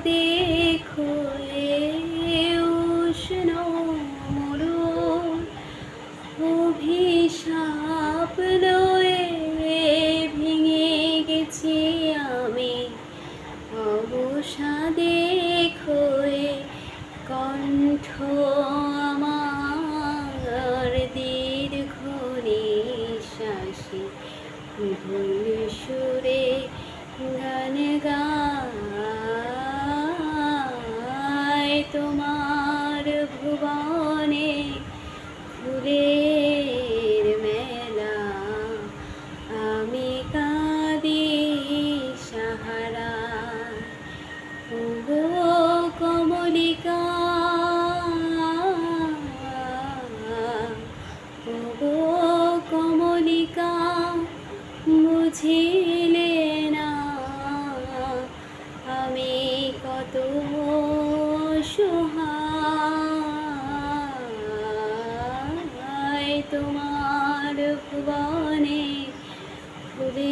দেখো এ উষ্ণ মরুর অভিশাপ লয়ে ভেঙে গেছি আমি অবসাদে খয়ে কণ্ঠ আমার দীর্ঘ নিঃশ্বাসে ভুল সুরে গান গায় তোমার ভুবনে ফুলের মেলা আমি কাঁদি সাহারা গো কমলিকা গো কমলিকা বুঝিলে না আমি কত সহায় তোমার ভুবনে ফুলে